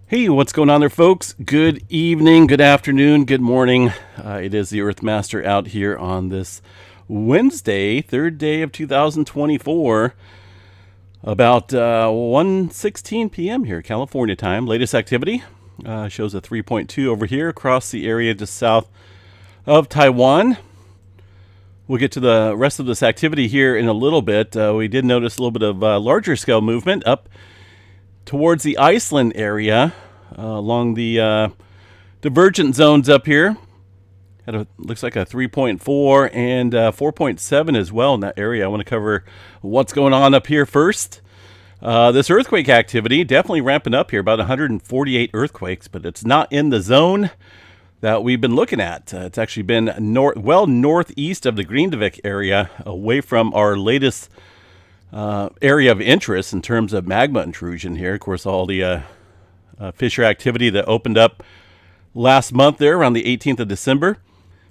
Hey, what's going on there, folks? Good evening, good afternoon, good morning. It is the Earthmaster out here on this Wednesday, third day of 2024, about 1:16 p.m. here, California time. Latest activity shows a 3.2 over here across the area just south of Taiwan. We'll get to the rest of this activity here in a little bit. We did notice a little bit of larger scale movement up towards the Iceland area along the divergent zones up here. Looks like a 3.4 and 4.7 as well in that area. I want to cover what's going on up here first. This earthquake activity definitely ramping up here, about 148 earthquakes, but it's not in the zone that we've been looking at. It's actually been northeast of the Grindavik area, away from our latest area of interest in terms of magma intrusion here. Of course, all the fissure activity that opened up last month there around the 18th of December.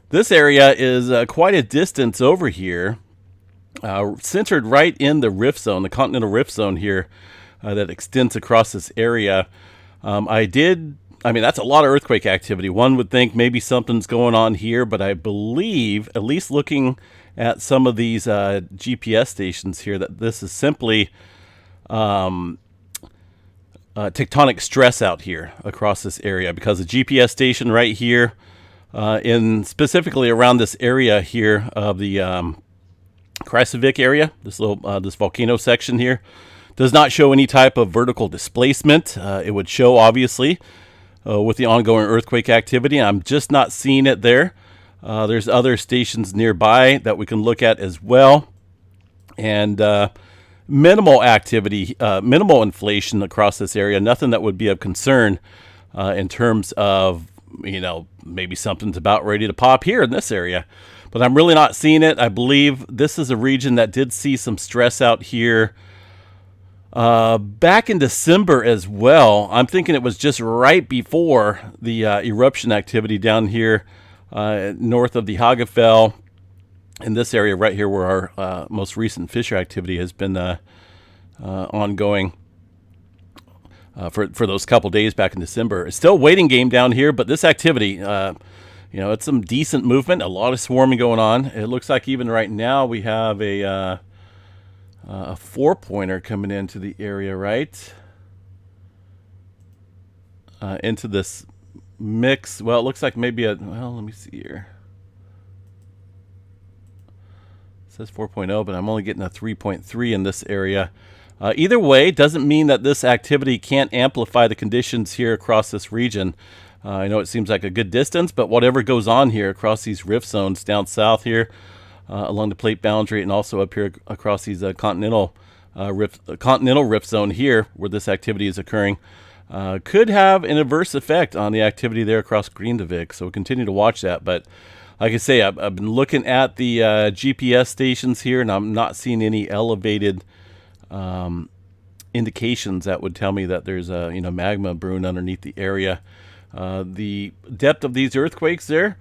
This area is quite a distance over here, centered right in the rift zone, the continental rift zone here that extends across this area. That's a lot of earthquake activity. One would think maybe something's going on here, but I believe, at least looking at some of these GPS stations here, that this is simply tectonic stress out here across this area, because the GPS station right here, specifically around this area here of the Kreisvik area, this volcano section here, does not show any type of vertical displacement. It would show, obviously, with the ongoing earthquake activity. I'm just not seeing it there. There's other stations nearby that we can look at as well. And minimal activity, minimal inflation across this area. Nothing that would be of concern in terms of, maybe something's about ready to pop here in this area. But I'm really not seeing it. I believe this is a region that did see some stress out here back in December as well. I'm thinking it was just right before the eruption activity down here north of the Hagafell, in this area right here where our most recent fissure activity has been ongoing for those couple days back in December. It's still a waiting game down here, but this activity, it's some decent movement, a lot of swarming going on. It looks like even right now we have a 4-pointer coming into the area, right? Into this mix. Well, it looks like maybe let me see here. It says 4.0, but I'm only getting a 3.3 in this area. Either way, doesn't mean that this activity can't amplify the conditions here across this region. I know it seems like a good distance, but whatever goes on here across these rift zones down south here, along the plate boundary, and also up here across these continental rift zone here where this activity is occurring, could have an adverse effect on the activity there across Grindavik. So we'll continue to watch that. But like I say, I've been looking at the GPS stations here, and I'm not seeing any elevated indications that would tell me that there's magma brewing underneath the area. The depth of these earthquakes there,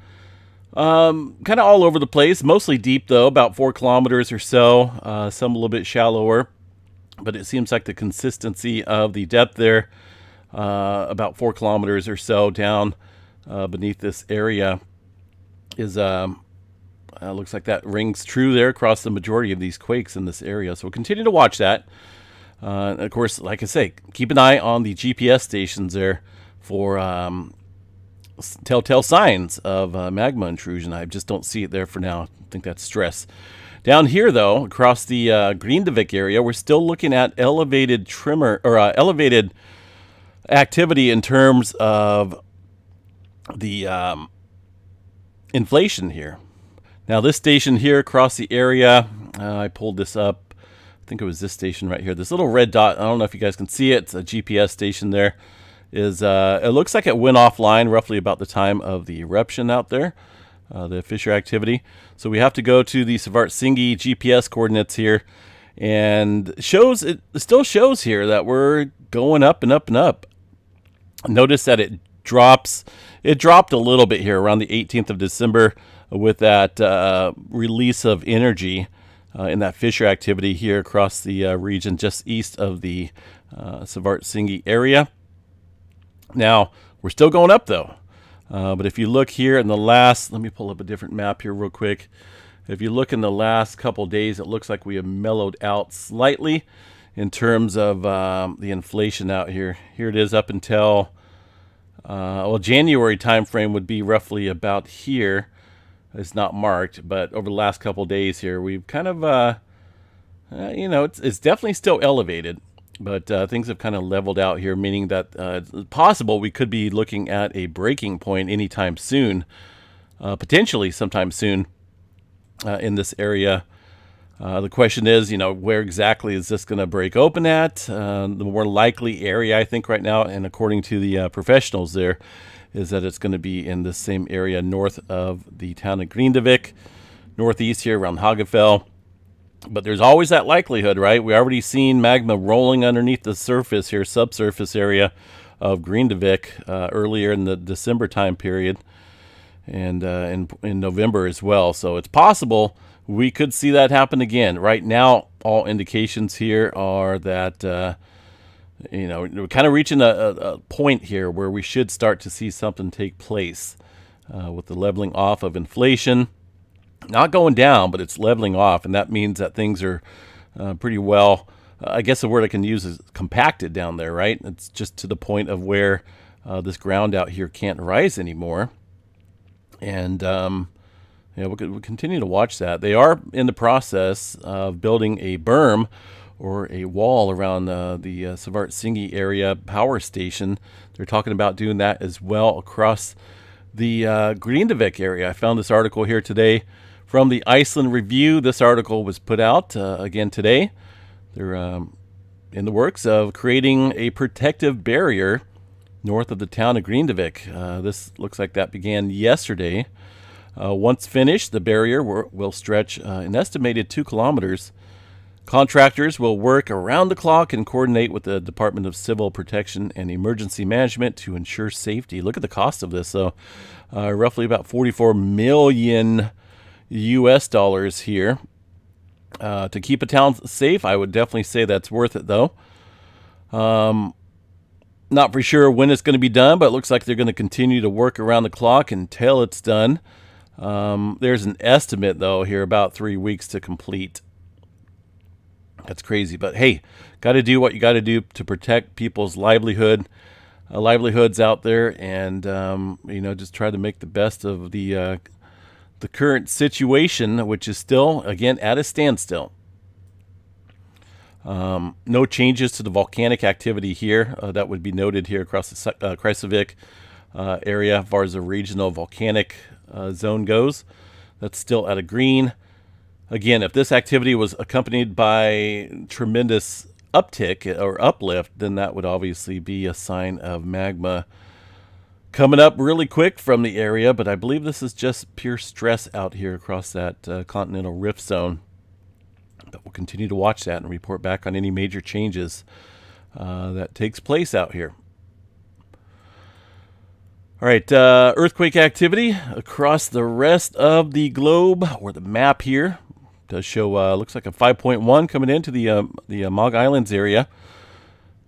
kind of all over the place, mostly deep though, about 4 kilometers or so, some a little bit shallower, but it seems like the consistency of the depth there, about 4 kilometers or so down beneath this area, is looks like that rings true there across the majority of these quakes in this area. So we'll continue to watch that. Of course, like I say, keep an eye on the GPS stations there for telltale signs of magma intrusion. I just don't see it there for now. I think that's stress. Down here, though, across the Grindavik area, we're still looking at elevated elevated activity in terms of the inflation here. Now, this station here across the area, I pulled this up. I think it was this station right here. This little red dot, I don't know if you guys can see it. It's a GPS station there. It looks like it went offline roughly about the time of the eruption out there, the fissure activity. So we have to go to the Svartsengi GPS coordinates here, and it still shows here that we're going up and up and up. Notice that it dropped a little bit here around the 18th of December with that release of energy in that fissure activity here across the region just east of the Svartsengi area. Now, we're still going up though. But if you look here in the last, let me pull up a different map here real quick. If you look in the last couple days, it looks like we have mellowed out slightly in terms of the inflation out here. Here it is up until, well, January timeframe would be roughly about here. It's not marked, but over the last couple days here, we've kind of, you know, it's definitely still elevated, but things have kind of leveled out here, meaning that it's possible we could be looking at a breaking point anytime soon, potentially sometime soon in this area. The question is, you know, where exactly is this going to break open at? The more likely area, I think, right now, and according to the professionals there, is that it's going to be in the same area north of the town of Grindavik, northeast here around Hagafell. But there's always that likelihood, right? We already seen magma rolling underneath the surface here, subsurface area of Grindavik earlier in the December time period, and in November as well. So it's possible we could see that happen again. Right now, all indications here are that you know, we're kind of reaching a point here where we should start to see something take place with the leveling off of inflation. Not going down, but it's leveling off, and that means that things are pretty well, I guess the word I can use is compacted down there, right? It's just to the point of where this ground out here can't rise anymore. And yeah, we'll continue to watch that. They are in the process of building a berm or a wall around the Savart Singi area power station. They're talking about doing that as well across the Grindavik area. I found this article here today from the Iceland Review. This article was put out again today. They're in the works of creating a protective barrier north of the town of Grindavik. This looks like that began yesterday. Once finished, the barrier will stretch an estimated 2 kilometers. Contractors will work around the clock and coordinate with the Department of Civil Protection and Emergency Management to ensure safety. Look at the cost of this, though. Roughly about 44 million US dollars here. To keep a town safe, I would definitely say that's worth it, though. Not for sure when it's going to be done, but it looks like they're going to continue to work around the clock until it's done. There's an estimate, though, here about 3 weeks to complete. That's crazy, but hey, got to do what you got to do to protect people's livelihoods out there, and you know, just try to make the best of the current situation, which is still again at a standstill. No changes to the volcanic activity here that would be noted here across the Kreisavik area as far as the regional volcanic zone goes. That's still at a green. Again, if this activity was accompanied by tremendous uptick or uplift, then that would obviously be a sign of magma coming up really quick from the area. But I believe this is just pure stress out here across that continental rift zone. But we'll continue to watch that and report back on any major changes that takes place out here. All right, earthquake activity across the rest of the globe, or the map here does show, looks like a 5.1 coming into the Mog Islands area.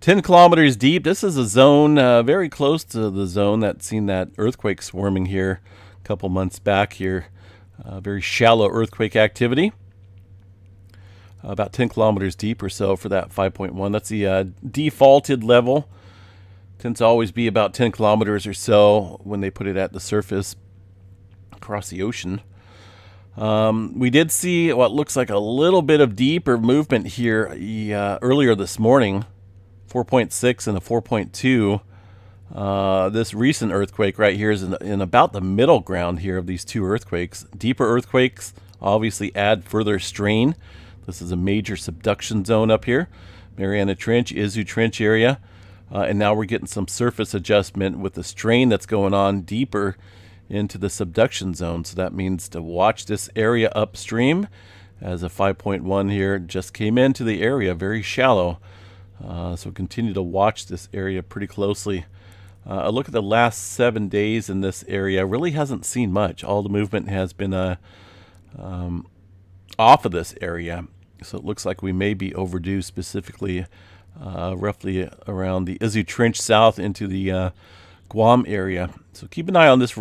10 kilometers deep. This is a zone very close to the zone that's seen that earthquake swarming here a couple months back here. Very shallow earthquake activity. About 10 kilometers deep or so for that 5.1. That's the defaulted level. Tends to always be about 10 kilometers or so when they put it at the surface across the ocean. We did see what looks like a little bit of deeper movement here earlier this morning, 4.6 and a 4.2. This recent earthquake right here is in about the middle ground here of these two earthquakes. Deeper earthquakes obviously add further strain. This is a major subduction zone up here. Mariana Trench, Izu Trench area. And now we're getting some surface adjustment with the strain that's going on deeper into the subduction zone. So that means to watch this area upstream, as a 5.1 here just came into the area, very shallow. So continue to watch this area pretty closely. A look at the last 7 days in this area really hasn't seen much. All the movement has been off of this area. So it looks like we may be overdue, specifically roughly around the Izu Trench south into the Guam area. So keep an eye on this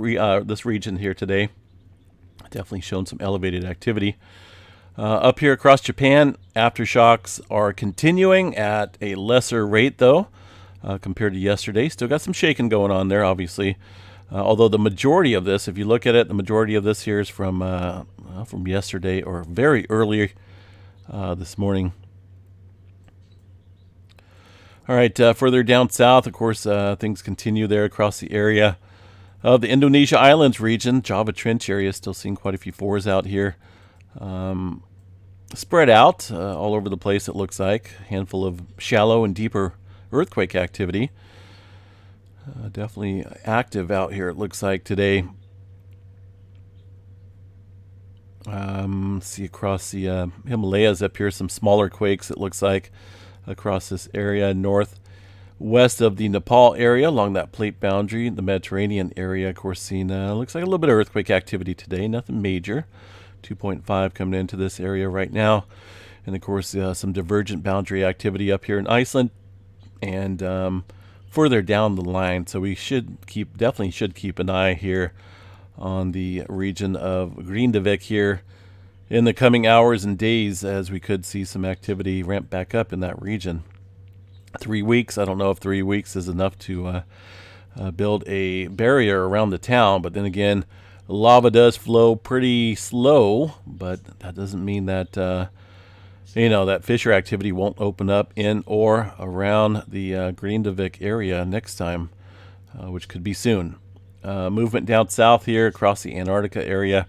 region here today. Definitely shown some elevated activity. Up here across Japan, aftershocks are continuing at a lesser rate, though, compared to yesterday. Still got some shaking going on there, obviously. Although the majority of this, if you look at it, the majority of this here is from yesterday or very early this morning. All right, further down south, of course, things continue there across the area of the Indonesia Islands region. Java Trench area, still seeing quite a few fours out here. Spread out all over the place, it looks like. A handful of shallow and deeper earthquake activity. Definitely active out here, it looks like, today. See across the Himalayas up here, some smaller quakes, it looks like, across this area northwest of the Nepal area along that plate boundary. The Mediterranean area, of course, seen looks like a little bit of earthquake activity today, nothing major. 2.5 coming into this area right now. And of course, some divergent boundary activity up here in Iceland and further down the line. So we definitely should keep an eye here on the region of Grindavik here in the coming hours and days, as we could see some activity ramp back up in that region. 3 weeks, I don't know if 3 weeks is enough to build a barrier around the town, but then again, lava does flow pretty slow, but that doesn't mean that that fissure activity won't open up in or around the Grindavik area next time, which could be soon. Movement down south here across the Antarctica area.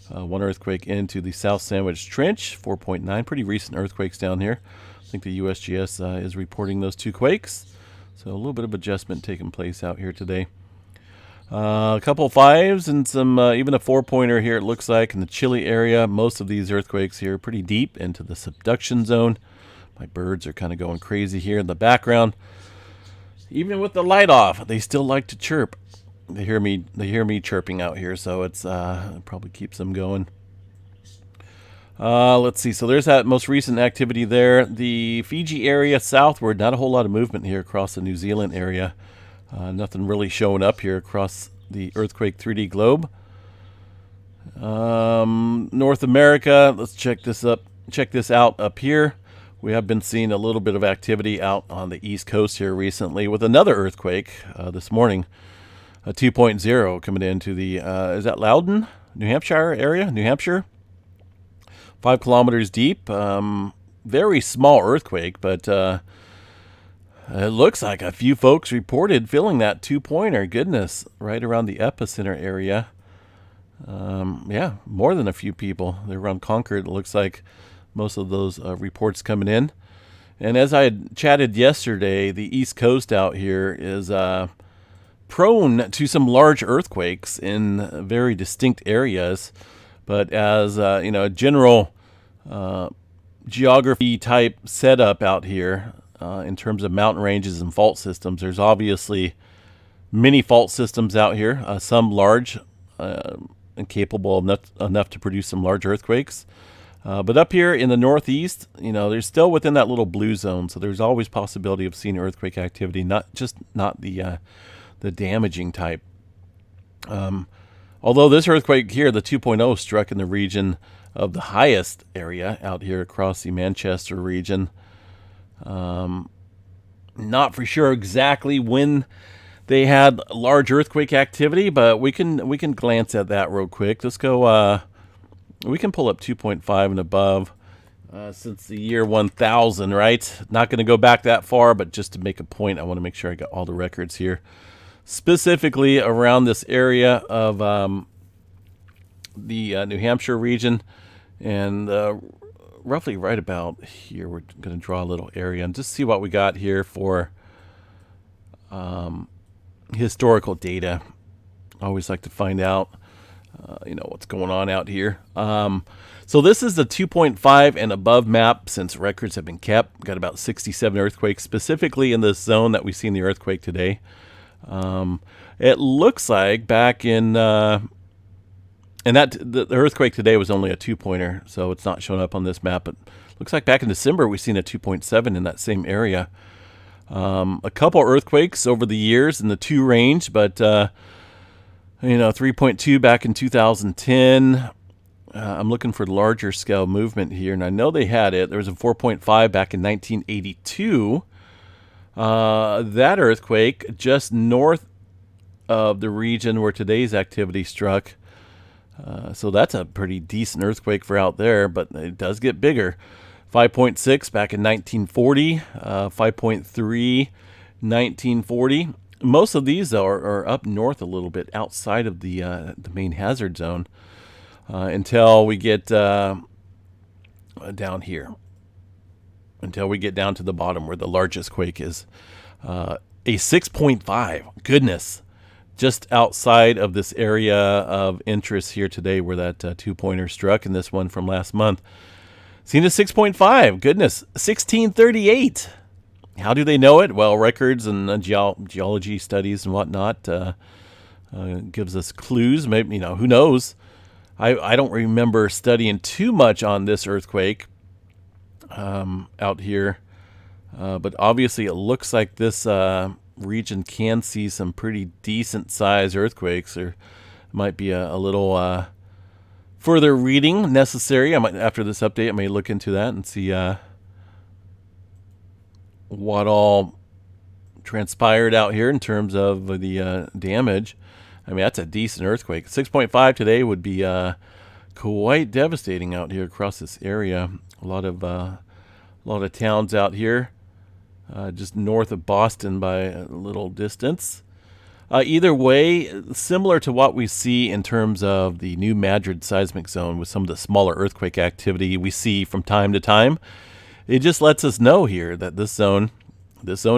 One earthquake into the South Sandwich Trench, 4.9. Pretty recent earthquakes down here. I think the USGS is reporting those 2 quakes. So a little bit of adjustment taking place out here today. A couple of 5s and some even a 4-pointer here, it looks like, in the Chile area. Most of these earthquakes here are pretty deep into the subduction zone. My birds are kind of going crazy here in the background. Even with the light off, they still like to chirp. They hear me chirping out here, so it probably keeps them going. Let's see. So there's that most recent activity there. The Fiji area southward, not a whole lot of movement here across the New Zealand area. Nothing really showing up here across the earthquake 3D globe. North America, let's check this out up here. We have been seeing a little bit of activity out on the East Coast here recently with another earthquake this morning. A 2.0 coming into the, is that Loudon, New Hampshire area? New Hampshire? 5 kilometers deep. Very small earthquake, but it looks like a few folks reported feeling that 2-pointer. Goodness, right around the epicenter area. Yeah, more than a few people. They're around Concord. It looks like most of those reports coming in. And as I had chatted yesterday, the East Coast out here is prone to some large earthquakes in very distinct areas. But as a general geography type setup out here in terms of mountain ranges and fault systems, there's obviously many fault systems out here, some large and capable enough to produce some large earthquakes. But up here in the northeast, there's still within that little blue zone, so there's always possibility of seeing earthquake activity, not the damaging type. Although this earthquake here, the 2.0, struck in the region of the highest area out here across the Manchester region. Not for sure exactly when they had large earthquake activity, but we can glance at that real quick. Let's go. We can pull up 2.5 and above since the year 1000, right? Not going to go back that far, but just to make a point, I want to make sure I got all the records here. Specifically around this area of the New Hampshire region, and roughly right about here, we're going to draw a little area and just see what we got here for historical data. I always like to find out, what's going on out here. So this is the 2.5 and above map since records have been kept. Got about 67 earthquakes specifically in this zone that we see in the earthquake today. It looks like back in, and that the earthquake today was only a 2-pointer, so it's not showing up on this map, but Looks like back in December we seen a 2.7 in that same area. A couple earthquakes over the years in the 2 range, but 3.2 back in 2010. I'm looking for larger scale movement here, and I know they had it. There was a 4.5 back in 1982. That earthquake just north of the region where today's activity struck. So that's a pretty decent earthquake for out there, but it does get bigger. 5.6 back in 1940, 5.3, 1940. Most of these, though, are up north a little bit outside of the main hazard zone until we get down here, until we get down to the bottom where the largest quake is. A 6.5. Goodness. Just outside of this area of interest here today where that 2-pointer struck, and this one from last month. Seen a 6.5. Goodness. 1638. How do they know it? Well, records and geology studies and whatnot gives us clues. Maybe, who knows? I don't remember studying too much on this earthquake out here. But obviously it looks like this region can see some pretty decent size earthquakes. There might be a little further reading necessary. After this update, I may look into that and see what all transpired out here in terms of the damage. I mean, that's a decent earthquake. 6.5 today would be quite devastating out here across this area. A lot of towns out here, just north of Boston by a little distance. Either way, similar to what we see in terms of the New Madrid seismic zone with some of the smaller earthquake activity we see from time to time, it just lets us know here that this zone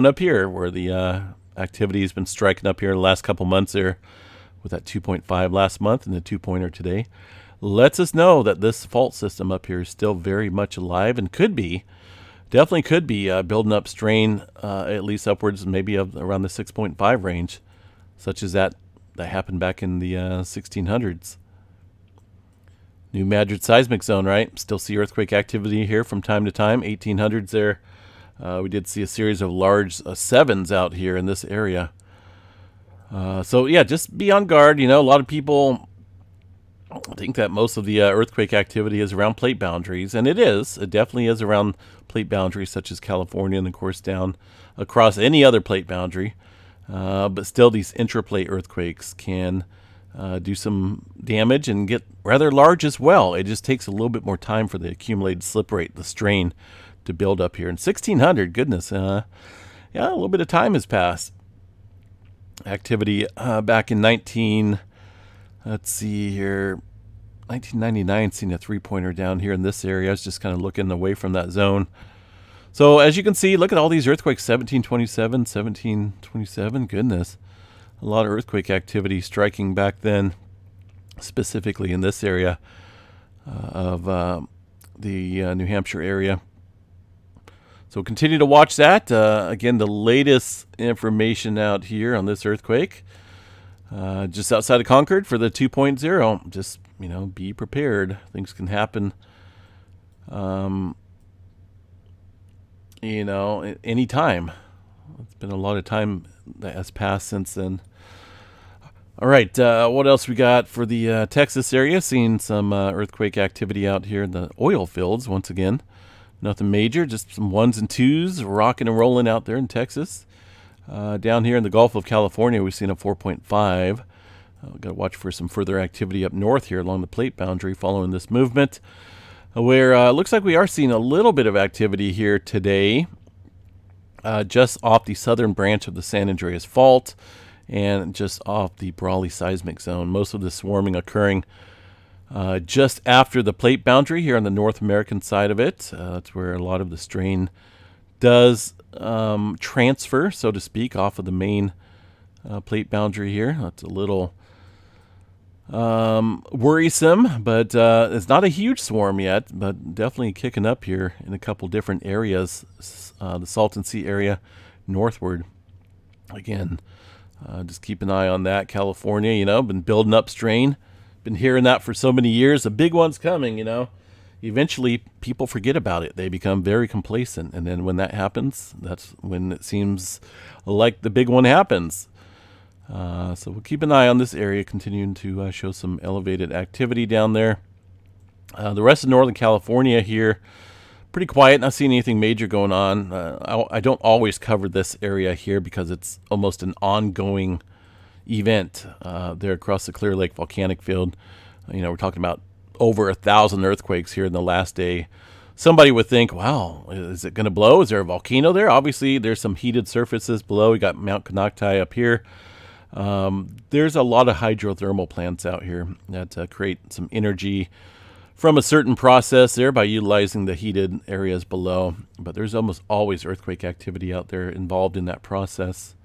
up here, where the activity has been striking up here in the last couple months there, with that 2.5 last month and the 2-pointer today, lets us know that this fault system up here is still very much alive and definitely could be building up strain, at least upwards maybe of around the 6.5 range, such as that happened back in the 1600s. New Madrid seismic zone, right? Still see earthquake activity here from time to time. 1800s there. We did see a series of large 7s out here in this area. So yeah, just be on guard. A lot of people think that most of the earthquake activity is around plate boundaries, and it is. It definitely is around plate boundaries such as California and, of course, down across any other plate boundary. But still, these intraplate earthquakes can do some damage and get rather large as well. It just takes a little bit more time for the accumulated slip rate, the strain, to build up here. In 1600, goodness, a little bit of time has passed. Activity back in 1999, seen a 3-pointer down here in this area. I was just kind of looking away from that zone. So as you can see, look at all these earthquakes, 1727, 1727, goodness. A lot of earthquake activity striking back then, specifically in this area of the New Hampshire area. So continue to watch that. Again, the latest information out here on this earthquake, just outside of Concord for the 2.0. Just, be prepared. Things can happen, anytime. It's been a lot of time that has passed since then. All right, what else we got for the Texas area? Seeing some earthquake activity out here in the oil fields once again. Nothing major, just some 1s and 2s rocking and rolling out there in Texas. Down here in the Gulf of California, we've seen a 4.5. Got to watch for some further activity up north here along the plate boundary following this movement, where it looks like we are seeing a little bit of activity here today, just off the southern branch of the San Andreas Fault and just off the Brawley seismic zone. Most of the swarming occurring just after the plate boundary here on the North American side of it. That's where a lot of the strain does transfer, so to speak, off of the main plate boundary here. That's a little worrisome, but it's not a huge swarm yet, but definitely kicking up here in a couple different areas. The Salton Sea area northward. Again, just keep an eye on that. California, been building up strain. Been hearing that for so many years. A big one's coming, eventually people forget about it. They become very complacent. And then when that happens, that's when it seems like the big one happens. So we'll keep an eye on this area, continuing to show some elevated activity down there. The rest of Northern California here, pretty quiet. Not seeing anything major going on. I don't always cover this area here because it's almost an ongoing event there across the Clear Lake volcanic field. We're talking about over 1,000 earthquakes here in the last day. Somebody would think, wow, is it going to blow? Is there a volcano there? Obviously, there's some heated surfaces below. We got Mount Konocti up here. There's a lot of hydrothermal plants out here that create some energy from a certain process there by utilizing the heated areas below. But there's almost always earthquake activity out there involved in that process.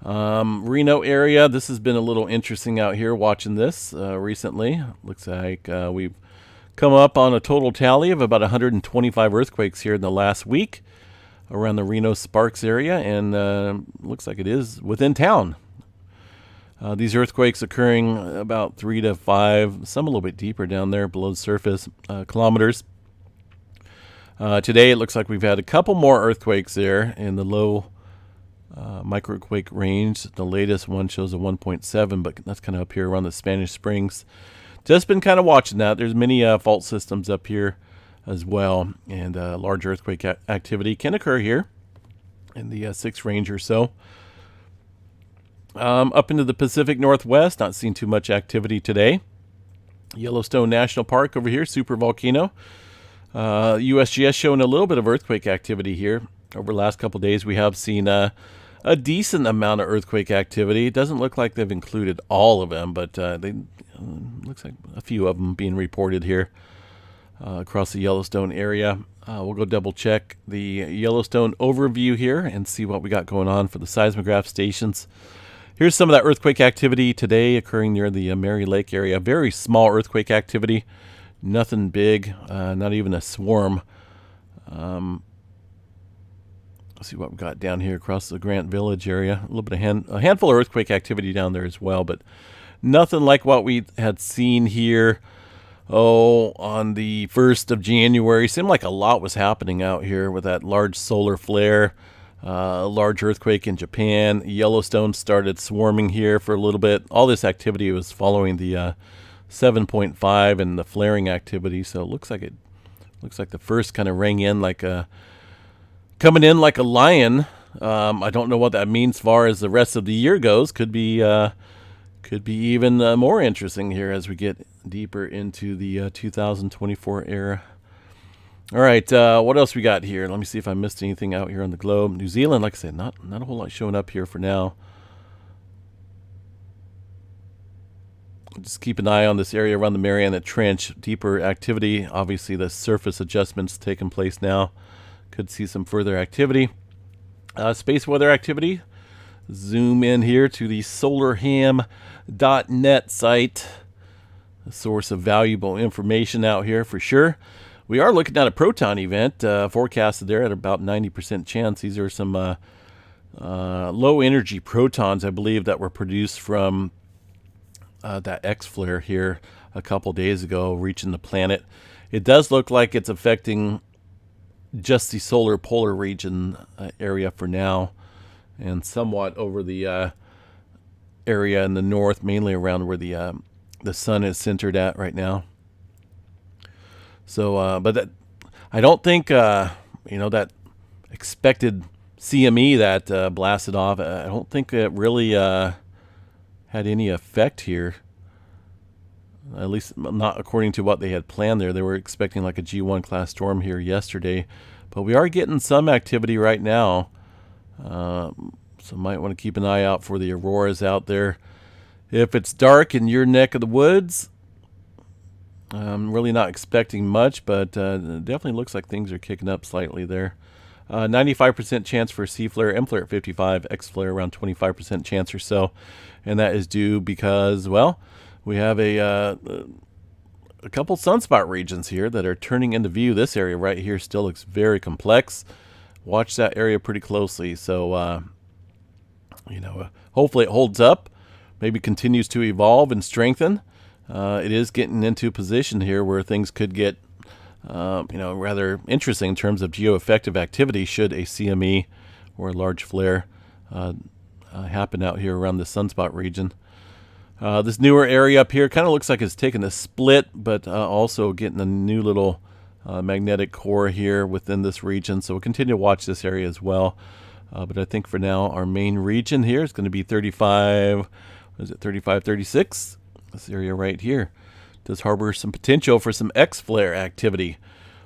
Reno area, this has been a little interesting out here watching this recently. Looks like we've come up on a total tally of about 125 earthquakes here in the last week around the Reno Sparks area, and looks like it is within town. These earthquakes occurring about 3 to 5, some a little bit deeper down there below the surface, kilometers. Today it looks like we've had a couple more earthquakes there in the low microquake range. The latest one shows a 1.7, but that's kind of up here around the Spanish Springs. Just been kind of watching that. There's many fault systems up here as well, and large earthquake activity can occur here in the 6th range or so. Up into the Pacific Northwest, not seeing too much activity today. Yellowstone National Park over here, super volcano. USGS showing a little bit of earthquake activity here. Over the last couple days, we have seen a decent amount of earthquake activity. It doesn't look like they've included all of them, but looks like a few of them being reported here across the Yellowstone area. We'll go double check the Yellowstone overview here and see what we got going on for the seismograph stations. Here's some of that earthquake activity today occurring near the Mary Lake area. Very small earthquake activity, nothing big, not even a swarm. Let's see what we've got down here across the Grant Village area. A little bit of a handful of earthquake activity down there as well, but nothing like what we had seen here. On the 1st of January. Seemed like a lot was happening out here with that large solar flare. A large earthquake in Japan. Yellowstone started swarming here for a little bit. All this activity was following the 7.5 and the flaring activity. So it looks like the first kind of rang in like coming in like a lion. I don't know what that means as far as the rest of the year goes. Could be even more interesting here as we get deeper into the 2024 era. All right, what else we got here? Let me see if I missed anything out here on the globe. New Zealand, like I said, not a whole lot showing up here for now. Just keep an eye on this area around the Mariana Trench. Deeper activity. Obviously, the surface adjustments taking place now. Could see some further activity. Space weather activity. Zoom in here to the solarham.net site. A source of valuable information out here for sure. We are looking at a proton event forecasted there at about 90% chance. These are some low energy protons, I believe, that were produced from that X flare here a couple days ago, reaching the planet. It does look like it's affecting just the solar polar region area for now, and somewhat over the area in the north, mainly around where the sun is centered at right now. So, but I don't think, that expected CME that blasted off, I don't think it really had any effect here. At least not according to what they had planned there. They were expecting like a G1 class storm here yesterday. But we are getting some activity right now. So might want to keep an eye out for the auroras out there. If it's dark in your neck of the woods, I'm really not expecting much, but it definitely looks like things are kicking up slightly there. 95% chance for C flare, M flare at 55, X flare around 25% chance or so. And that is due because, well, we have a couple sunspot regions here that are turning into view. This area right here still looks very complex. Watch that area pretty closely. So, hopefully it holds up, maybe continues to evolve and strengthen. It is getting into position here where things could get rather interesting in terms of geoeffective activity should a CME or a large flare happen out here around the sunspot region. This newer area up here kind of looks like it's taking a split, but also getting a new little magnetic core here within this region. So we'll continue to watch this area as well. But I think for now, our main region here is going to be 35, 36? This area right here does harbor some potential for some X-flare activity.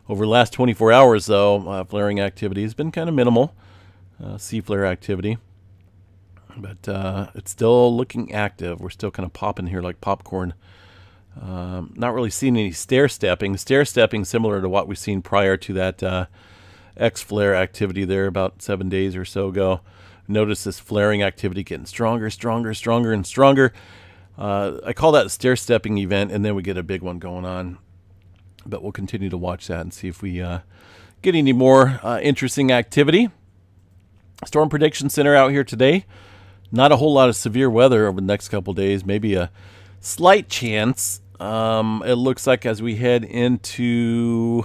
Over the last 24 hours, though, flaring activity has been kind of minimal, C-flare activity. But it's still looking active. We're still kind of popping here like popcorn. Not really seeing any stair-stepping. Stair-stepping similar to what we've seen prior to that X-flare activity there about 7 days or so ago. Notice this flaring activity getting stronger, and stronger. I call that a stair-stepping event, and then we get a big one going on. But we'll continue to watch that and see if we get any more interesting activity. Storm Prediction Center out here today. Not a whole lot of severe weather over the next couple days. Maybe a slight chance. It looks like as we head into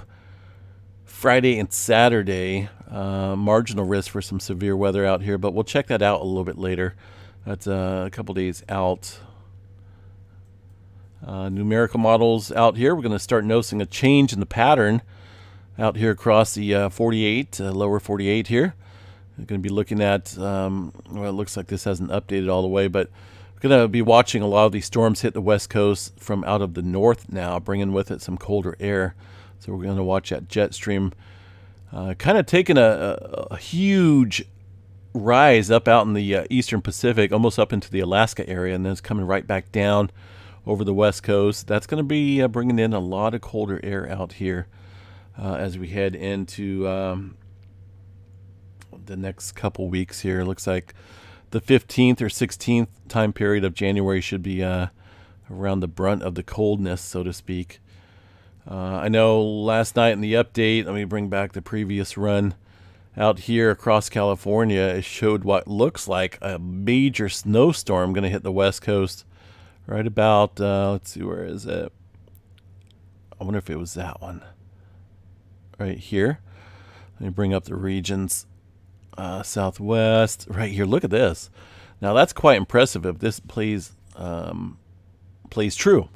Friday and Saturday, marginal risk for some severe weather out here. But we'll check that out a little bit later. That's a couple days out. Numerical models out here. We're going to start noticing a change in the pattern out here across the 48, lower 48 here. We're going to be looking at, well, it looks like this hasn't updated all the way, but we're going to be watching a lot of these storms hit the west coast from out of the north now, bringing with it some colder air. So we're going to watch that jet stream kind of taking a huge rise up out in the eastern Pacific, almost up into the Alaska area, and then it's coming right back down over the west coast. That's going to be bringing in a lot of colder air out here as we head into the next couple weeks here. Looks like the 15th or 16th time period of January should be around the brunt of the coldness, so to speak. I know last night in the update, let me bring back the previous run out here across California. It showed what looks like a major snowstorm going to hit the west coast right about, let's see, where is it? I wonder if it was that one right here. Let me bring up the regions. Southwest, right here. Look at this. Now that's quite impressive if this plays true.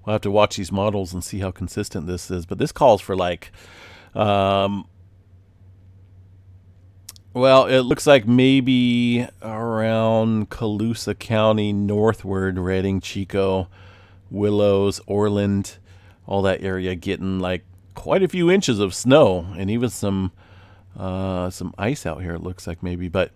We'll have to watch these models and see how consistent this is. But this calls for like, well, it looks like maybe around Colusa County northward, Redding, Chico, Willows, Orland, all that area getting like quite a few inches of snow and even some ice out here, it looks like maybe. But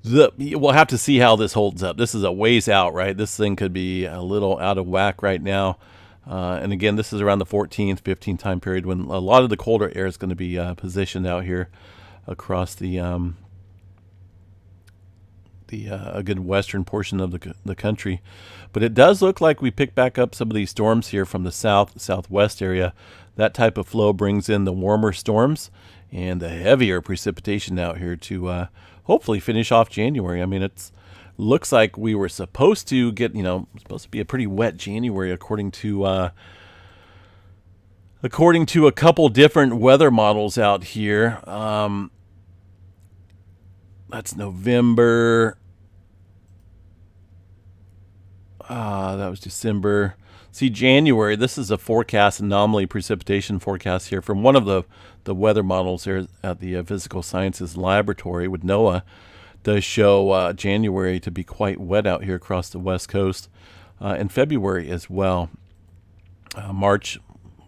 we'll have to see how this holds up. This is a ways out, right? This thing could be a little out of whack right now. And again, this is around the 14th, 15th time period when a lot of the colder air is going to be positioned out here across the a good western portion of the country. But it does look like we pick back up some of these storms here from the southwest area. That type of flow brings in the warmer storms and the heavier precipitation out here to hopefully finish off January. I mean, it's looks like we were supposed to get, supposed to be a pretty wet January according to a couple different weather models out here. That's November. That was December. See, January, this is a forecast, anomaly precipitation forecast here from one of the weather models here at the Physical Sciences Laboratory with NOAA. Does show January to be quite wet out here across the west coast, and February as well. March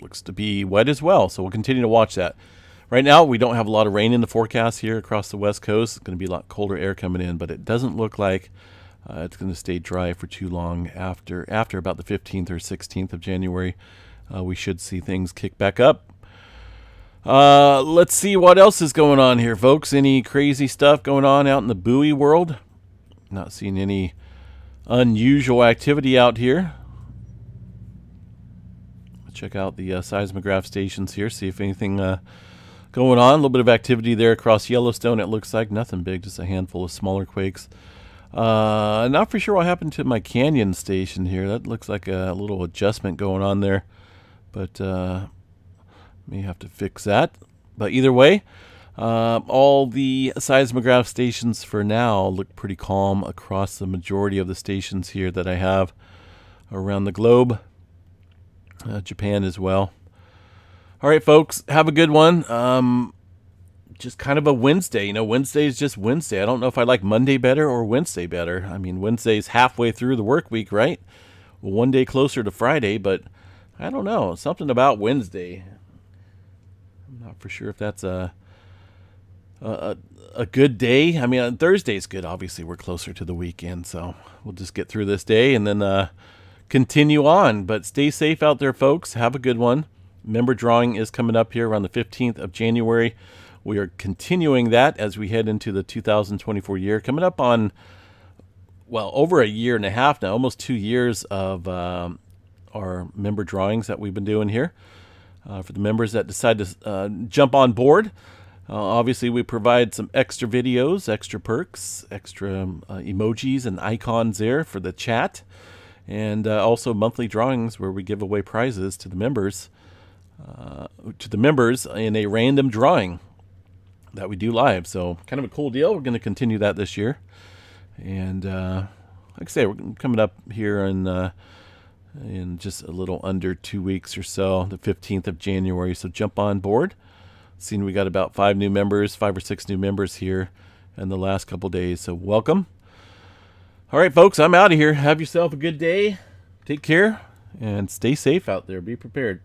looks to be wet as well, so we'll continue to watch that. Right now, we don't have a lot of rain in the forecast here across the west coast. It's going to be a lot colder air coming in, but it doesn't look like it's going to stay dry for too long. After about the 15th or 16th of January, we should see things kick back up. Let's see what else is going on here, folks. Any crazy stuff going on out in the buoy world? Not seeing any unusual activity out here. Check out the seismograph stations here, see if anything going on. A little bit of activity there across Yellowstone. It looks like nothing big, just a handful of smaller quakes. Not for sure what happened to my Canyon station here. That looks like a little adjustment going on there, but May have to fix that. But either way, all the seismograph stations for now look pretty calm across the majority of the stations here that I have around the globe. Japan as well. All right, folks, have a good one. Just kind of a Wednesday. You know, Wednesday is just Wednesday. I don't know if I like Monday better or Wednesday better. I mean, Wednesday's halfway through the work week, right? Well, one day closer to Friday, but I don't know. Something about Wednesday. I'm not for sure if that's a good day. I mean, Thursday's good. Obviously, we're closer to the weekend, so we'll just get through this day and then continue on. But stay safe out there, folks. Have a good one. Member drawing is coming up here around the 15th of January. We are continuing that as we head into the 2024 year. Coming up on, well, over a year and a half now, almost 2 years of our member drawings that we've been doing here. For the members that decide to jump on board, obviously we provide some extra videos, extra perks, extra emojis and icons there for the chat, and also monthly drawings where we give away prizes to the members in a random drawing that we do live. So kind of a cool deal. We're going to continue that this year. And like I say, we're coming up here in just a little under 2 weeks or so, the 15th of January. So jump on board. Seen we got about 5 or 6 new members here in the last couple days. So welcome. All right, folks, I'm out of here. Have yourself a good day. Take care and stay safe out there. Be prepared.